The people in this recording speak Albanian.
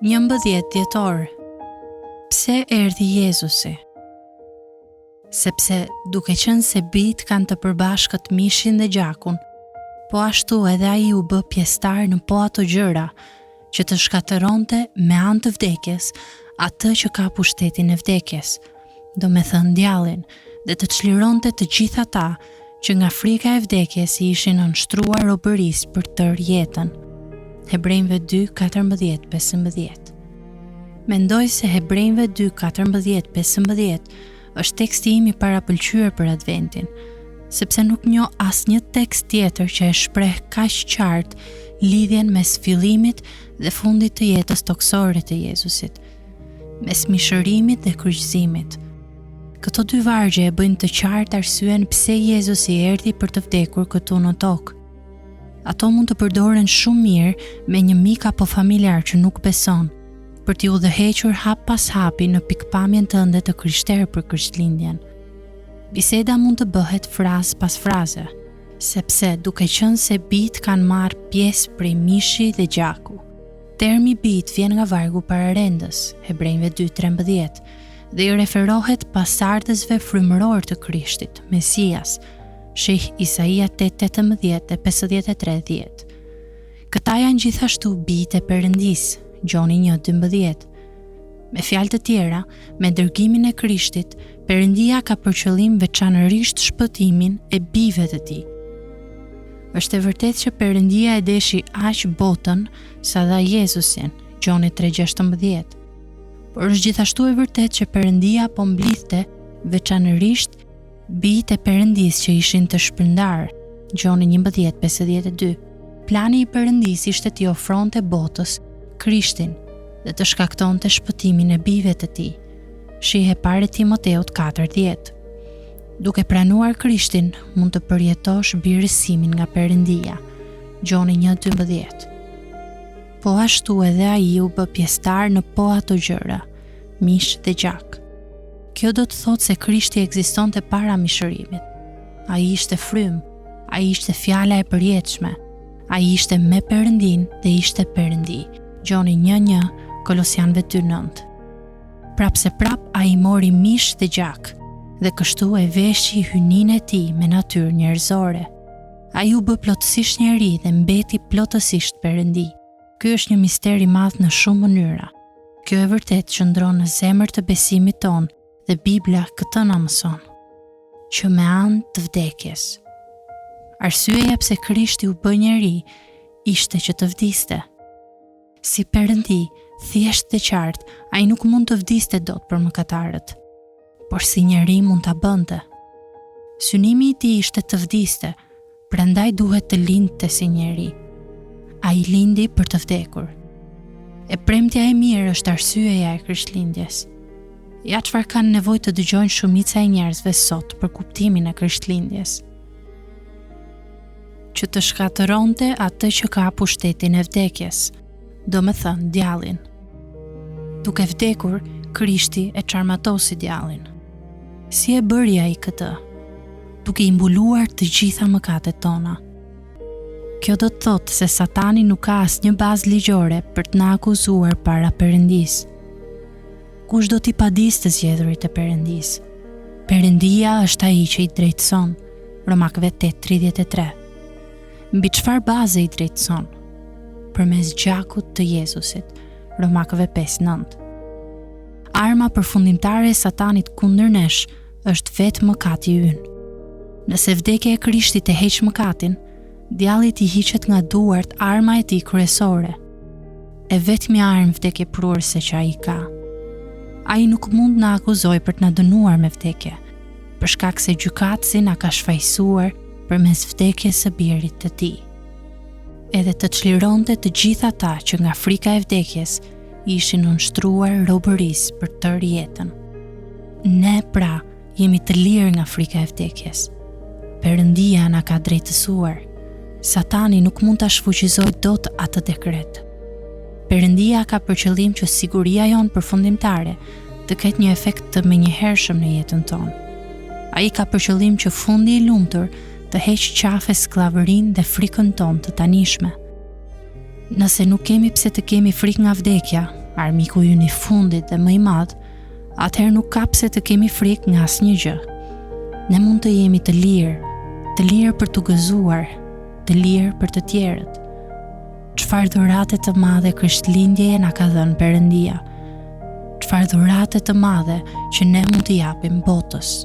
11 dhjetor. Pse erdhi Jezusi? Sepse duke qenë se bijtë kanë të përbashkët mishin dhe gjakun, po ashtu edhe ai u bë pjesëtar në po ato gjëra që të shkatëronte me anë të vdekjes atë që ka pushtetin e vdekjes, do me thënë djallin, dhe të çlironte të gjithë ata që nga frika e vdekjes i ishin nënshtruar robërisë për tërë jetën. Hebrejve 2:14-15. Mendoj se Hebrejve 2:14-15 është teksti im i parapëlqyer për adventin, sepse nuk njoh asnjë tekst tjetër që e shpreh kaq qartë lidhjen mes fillimit dhe fundit të jetës toksore të Jezusit, mes mishërimit dhe kryqëzimit. Këto dy vargje e bëjnë të qartë arsyen pse Jezusi erdhi për të vdekur këtu në tokë. Ato mund të përdoren shumë mirë me një mik apo familjar që nuk beson, për t'i udhëhequr hap pas hapi në pikpamjen tënde të krishterë për Krishtlindjen. Biseda mund të bëhet frazë pas fraze, sepse duke qenë se bijtë kanë marrë pjesë prej mishi dhe gjaku. Termi bijtë vjen nga vargu pararendës, Hebrejve 2:13, dhe i referohet pasardhësve frymëror të Krishtit, Mesias, shih Isaia 8:18 dhe 53:10. Këta janë gjithashtu bijtë e Perëndisë, Gjoni 1:12. Me fjalë të tjera, me dërgimin e Krishtit, Perëndia ka për qëllim veçanërisht shpëtimin e bijve të tij. Është e vërtetë që Perëndia e deshi aq botën sa dha Jezusin, Gjoni 3:16. Por është gjithashtu e vërtetë që Perëndia po mblidhte veçanërisht bijtë e Perëndisë që ishin të shpërndarë, Gjoni 11:52. Plani i Perëndisë ishte t'i ofronte botës Krishtin dhe të shkaktonte shpëtimin e bijve të tij. Shihe parë Timoteut 4:10. Duke pranuar Krishtin, mund të përjetosh birësimin nga Perëndia, Gjoni 1:12. Po ashtu edhe ai u bë pjesëtar në po ato gjëra, mish dhe gjak. Kjo do të thotë se Krishti ekzistonte para mishërimit. Ai ishte frym, ai ishte fjala e përjetshme, ai ishte me Perëndin dhe ishte Perëndi. Gjoni 1:1, Kolosianëve 2:9. Prapse prap ai mori mish dhe gjak, dhe kështu e veshi hyninë e tij me natyrë njerëzore. Ai u bë plotësisht njeri dhe mbeti plotësisht Perëndi. Ky është një mister i madh në shumë mënyra. Kjo e vërtet qëndron në zemër të besimit ton dhe Bibla këtë na mëson, që me anë të vdekjes. Arsyeja pse Krishti u bë njeri ishte që të vdiste. Si Perëndi, thjesht dhe qartë, ai nuk mund të vdiste dot për mëkatarët, por si njeri mund ta bënte. Synimi i tij ishte të vdiste, prandaj duhet të lindte si njeri. Ai lindi për të vdekur. E premtja e mirë është arsyeja e Krishtlindjes. Ja çfarë kanë nevojë të dëgjojnë shumica e njerëzve sot për kuptimin e Krishtlindjes. Që të shkatëronte atë që ka pushtetin e vdekjes, do me thënë djallin. Duke vdekur, Krishti e çarmatosi djallin. Si e bëri ai këtë? Duke i mbuluar të gjitha mëkatet tona. Kjo do të thotë se Satani nuk ka asnjë bazë ligjore për të na akuzuar para Perëndisë. Kush do t'i padisë të zgjedhurit e Perëndisë? Perëndia është ai që i drejtëson, Romakëve 8:33. Mbi çfarë baze i drejtëson? Përmes gjakut të Jezusit, Romakëve 5:9. Arma përfundimtare e Satanit kundër nesh është vetë mëkati ynë. Nëse vdekja e Krishtit e heq mëkatin, djallit i hiqet nga duart arma e tij kryesore. E vetmi armë vdekjepruese që ai ka. Ai nuk mund na akuzoj për të na dënuar me vdekje, për shkak se gjykatësi na ka shfaqsuar përmes vdekjes së birit të tij. Edhe të çlironte të gjithë ata që nga frika e vdekjes ishin nënshtruar robërisë për tërë jetën. Ne pra jemi të lirë nga frika e vdekjes. Perëndia na ka drejtësuar. Satani nuk mund ta shfuqizojë dot atë dekret. Perëndia ka për qëllim që siguria jonë përfundimtare të ketë një efekt të menjëhershëm në jetën tonë. Ai ka për qëllim që fundi i lumtur të heq qafe skllavërinë dhe frikën tonë të tanishme. Nëse nuk kemi pse të kemi frikë nga vdekja, armiku ju një fundit dhe më i madh, atëherë nuk ka pse të kemi frikë nga asnjë gjë. Ne mund të jemi të lirë për të gëzuar, të lirë për të tjerët. Çfarë dhurate të madhe Krishtlindjeja na ka dhënë Perëndia. Çfarë dhurate të madhe që ne mund t'i japim botës.